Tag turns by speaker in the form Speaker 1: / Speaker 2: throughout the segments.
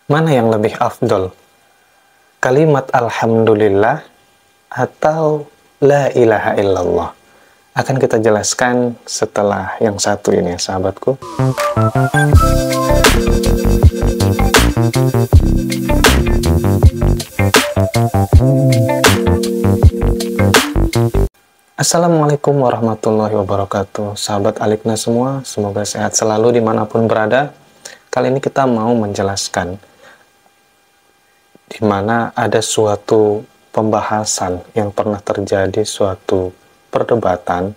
Speaker 1: Mana yang lebih afdol? Kalimat Alhamdulillah atau La ilaha illallah? Akan kita jelaskan setelah yang satu ini ya sahabatku. Assalamualaikum warahmatullahi wabarakatuh. Sahabat Alikna semua, semoga sehat selalu dimanapun berada. Kali ini kita mau menjelaskan di mana ada suatu pembahasan yang pernah terjadi, suatu perdebatan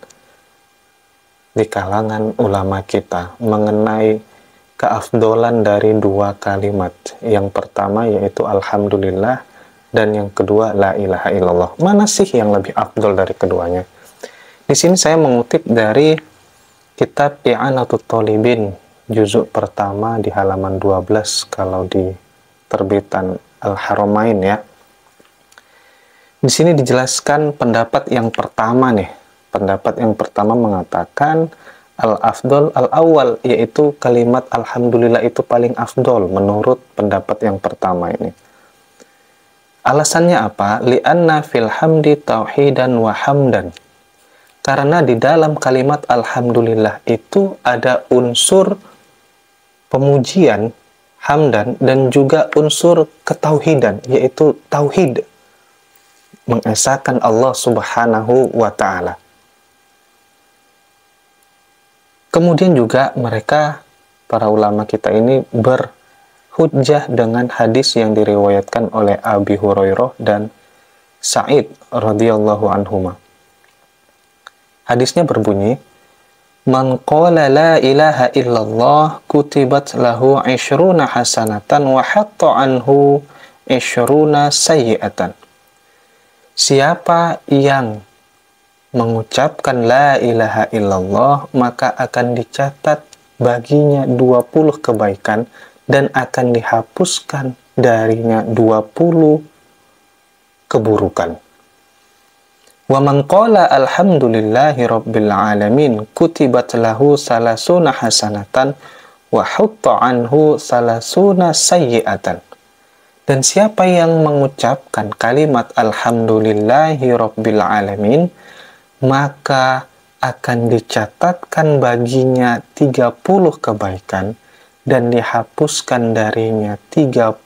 Speaker 1: di kalangan ulama kita mengenai keafdolan dari dua kalimat. Yang pertama yaitu Alhamdulillah, dan yang kedua La ilaha illallah. Mana sih yang lebih afdol dari keduanya? Di sini saya mengutip dari kitab I'anatul Thalibin, juzuk pertama di halaman 12 kalau di terbitan Al-Haramain ya. Di sini dijelaskan pendapat yang pertama nih. Pendapat yang pertama mengatakan al-afdol al-awwal, yaitu kalimat Alhamdulillah itu paling afdol menurut pendapat yang pertama ini. Alasannya apa? Li'anna fil hamdi tauhidan wa hamdan. Karena di dalam kalimat Alhamdulillah itu ada unsur pemujian, hamdan, dan juga unsur ketauhidan, yaitu tauhid, mengesahkan Allah Subhanahu wa Ta'ala. Kemudian juga mereka, para ulama kita ini, berhujjah dengan hadis yang diriwayatkan oleh Abi Hurairah dan Sa'id radhiyallahu anhuma. Hadisnya berbunyi, Man qala la ilaha illallah kutibat lahu 'ishruna hasanatan wa hatta anhu 'ishruna sayyi'atan. Siapa yang mengucapkan la ilaha illallah, maka akan dicatat baginya 20 kebaikan dan akan dihapuskan darinya 20 keburukan. Wa man qala alhamdulillahi rabbil alamin kutibat lahu salasuna hasanatan wa hutta anhu salasuna sayyi'atan. Dan siapa yang mengucapkan kalimat alhamdulillahi rabbil alamin, maka akan dicatatkan baginya 30 kebaikan dan dihapuskan darinya 30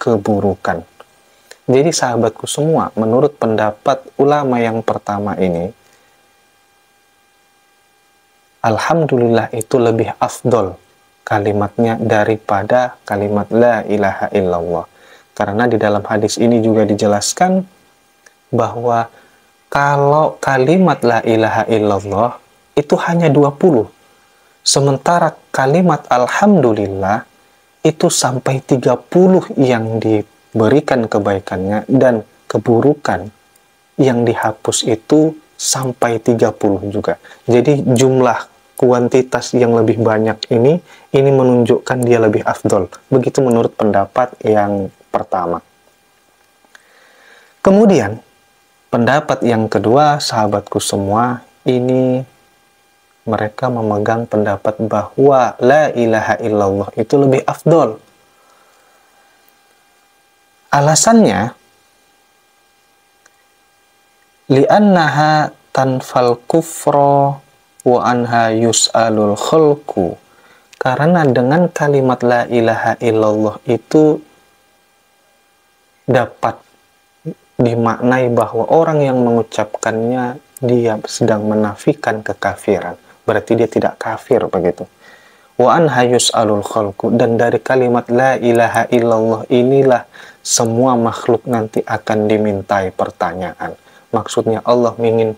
Speaker 1: keburukan. Jadi sahabatku semua, menurut pendapat ulama yang pertama ini, Alhamdulillah itu lebih afdol kalimatnya daripada kalimat La ilaha illallah. Karena di dalam hadis ini juga dijelaskan bahwa kalau kalimat La ilaha illallah itu hanya 20. Sementara kalimat Alhamdulillah itu sampai 30 yang diberikan kebaikannya, dan keburukan yang dihapus itu sampai 30 juga. Jadi jumlah kuantitas yang lebih banyak ini menunjukkan dia lebih afdol. Begitu menurut pendapat yang pertama. Kemudian pendapat yang kedua, sahabatku semua, ini mereka memegang pendapat bahwa La ilaha illallah itu lebih afdol. Alasannya, li'annaha tanfal kufra wa anha yus'alul khalqu. Karena dengan kalimat La ilaha illallah itu dapat dimaknai bahwa orang yang mengucapkannya dia sedang menafikan kekafiran. Berarti dia tidak kafir begitu. Wa anha yus'alul khalqu, dan dari kalimat La ilaha illallah inilah semua makhluk nanti akan dimintai pertanyaan. Maksudnya Allah ingin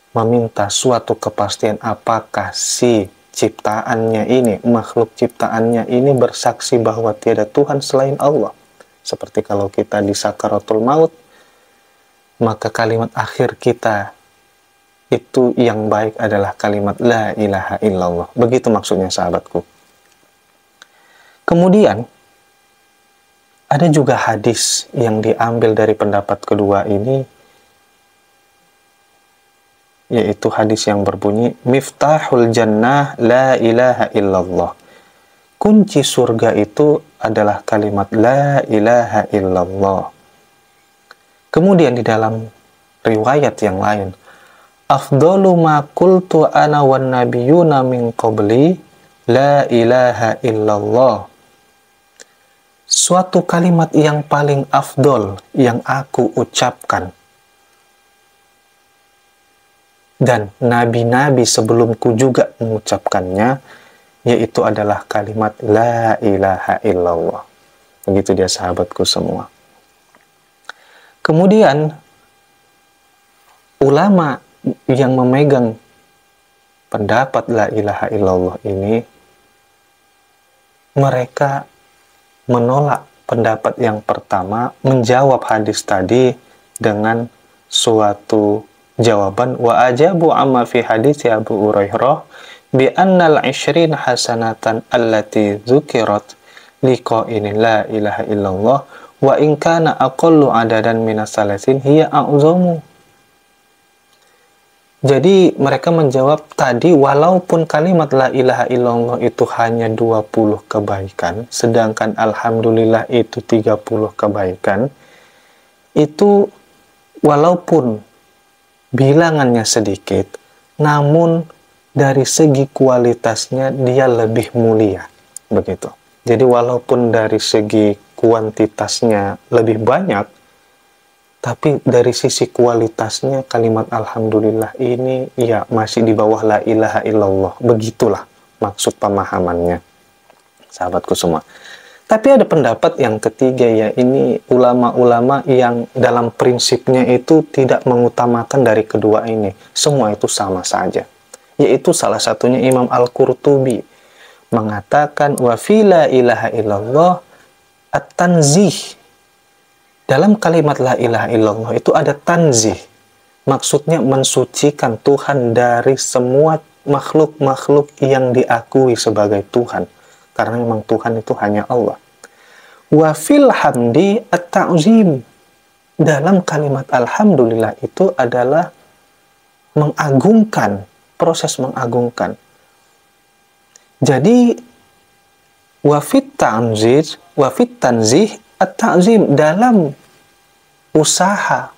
Speaker 1: meminta suatu kepastian, apakah si ciptaannya ini, makhluk ciptaannya ini bersaksi bahwa tiada Tuhan selain Allah. Seperti kalau kita di sakaratul maut, maka kalimat akhir kita itu yang baik adalah kalimat La ilaha illallah. Begitu maksudnya sahabatku. Kemudian ada juga hadis yang diambil dari pendapat kedua ini, yaitu hadis yang berbunyi, Miftahul jannah la ilaha illallah. Kunci surga itu adalah kalimat la ilaha illallah. Kemudian di dalam riwayat yang lain, afdalu ma qultu ana wan nabiyyuna min qabli la ilaha illallah. Suatu kalimat yang paling afdol yang aku ucapkan dan nabi-nabi sebelumku juga mengucapkannya, yaitu adalah kalimat la ilaha illallah. Begitu dia sahabatku semua. Kemudian ulama yang memegang pendapat la ilaha illallah ini, mereka menolak pendapat yang pertama, menjawab hadis tadi dengan suatu jawaban, wa ajabu amma fi hadits Abu Hurairah bi annal 20 hasanatan allati dzukirat liqa'in la ilaha illallah wa in kana aqallu adadan minas salasin hiya a'zamu. Jadi mereka menjawab tadi, walaupun kalimat la ilaha illallah itu hanya 20 kebaikan, sedangkan alhamdulillah itu 30 kebaikan, itu walaupun bilangannya sedikit, namun dari segi kualitasnya dia lebih mulia. Begitu. Jadi walaupun dari segi kuantitasnya lebih banyak, tapi dari sisi kualitasnya kalimat alhamdulillah ini ya masih di bawah la ilaha illallah. Begitulah maksud pemahamannya, sahabatku semua. Tapi ada pendapat yang ketiga, ya ini ulama-ulama yang dalam prinsipnya itu tidak mengutamakan dari kedua ini. Semua itu sama saja. Yaitu salah satunya Imam Al-Qurtubi mengatakan wa fi la ilaha illallah at-tanzih. Dalam kalimat la ilaha illallah itu ada tanzih. Maksudnya mensucikan Tuhan dari semua makhluk-makhluk yang diakui sebagai Tuhan. Karena memang Tuhan itu hanya Allah. Wa fil hamdi at-ta'zim. Dalam kalimat alhamdulillah itu adalah mengagungkan, proses mengagungkan. Jadi wa fit tanzih at-ta'zim, dalam usaha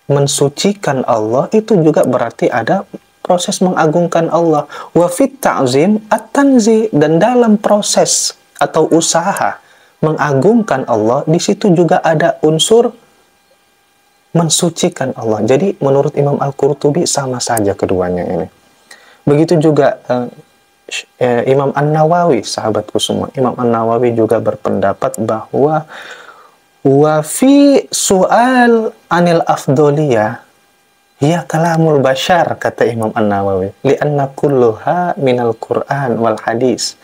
Speaker 1: mensucikan Allah itu juga berarti ada proses mengagungkan Allah. Wa fit ta'zim at-tanzih, dan dalam proses atau usaha mengagungkan Allah di situ juga ada unsur mensucikan Allah. Jadi menurut Imam Al-Qurtubi sama saja keduanya ini. Begitu juga Imam An-Nawawi, sahabatku semua. Imam An-Nawawi juga berpendapat bahwa wa fi su'al anil afdoliyah hiya kalamul bashar, kata Imam An-Nawawi, li'anna kulluha minal Qur'an wal hadis.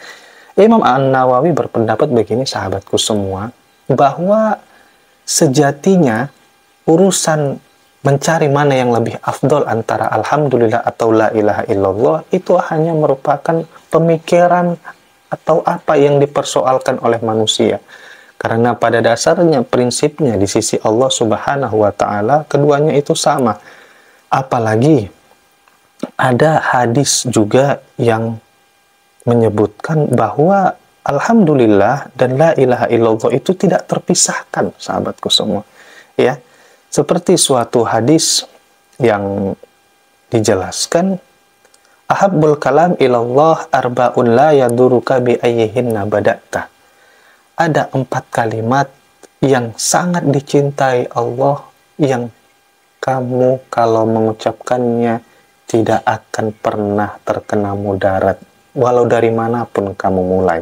Speaker 1: Imam An-Nawawi berpendapat begini, sahabatku semua, bahwa sejatinya urusan mencari mana yang lebih afdol antara alhamdulillah atau la ilaha illallah itu hanya merupakan pemikiran atau apa yang dipersoalkan oleh manusia. Karena pada dasarnya prinsipnya di sisi Allah Subhanahu wa taala keduanya itu sama. Apalagi ada hadis juga yang menyebutkan bahwa alhamdulillah dan la ilaha illallah itu tidak terpisahkan, sahabatku semua. Ya. Seperti suatu hadis yang dijelaskan, ahabbul kalam ilallah arba'un la yaduruka bi ayyihinna bada'ta. Ada 4 kalimat yang sangat dicintai Allah yang kamu kalau mengucapkannya tidak akan pernah terkena mudarat walau dari manapun kamu mulai.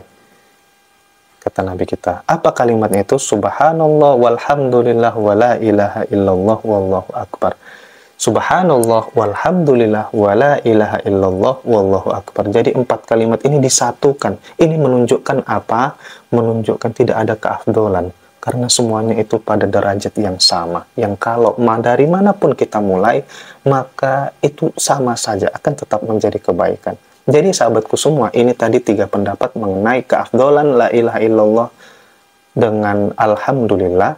Speaker 1: Kata Nabi kita, apa kalimatnya itu? Subhanallah walhamdulillah wa la ilaha illallah wallahu akbar. Subhanallah walhamdulillah wa la ilaha illallah wallahu akbar. Jadi 4 kalimat ini disatukan. Ini menunjukkan apa? Menunjukkan tidak ada keafdolan. Karena semuanya itu pada derajat yang sama. Yang kalau dari manapun kita mulai, maka itu sama saja akan tetap menjadi kebaikan. Jadi sahabatku semua, ini tadi 3 pendapat mengenai keafdolan la ilaha illallah dengan alhamdulillah.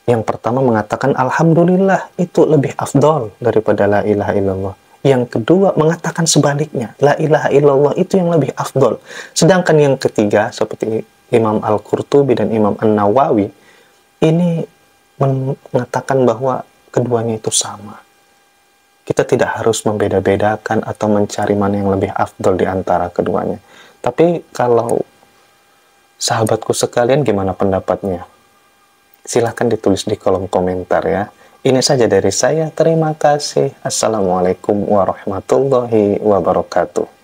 Speaker 1: Yang pertama mengatakan alhamdulillah itu lebih afdol daripada la ilaha illallah. Yang kedua mengatakan sebaliknya, la ilaha illallah itu yang lebih afdol. Sedangkan yang ketiga seperti Imam Al-Qurtubi dan Imam An-Nawawi ini mengatakan bahwa keduanya itu sama. Kita tidak harus membeda-bedakan atau mencari mana yang lebih afdol di antara keduanya. Tapi kalau sahabatku sekalian, gimana pendapatnya? Silahkan ditulis di kolom komentar ya. Ini saja dari saya. Terima kasih. Assalamualaikum warahmatullahi wabarakatuh.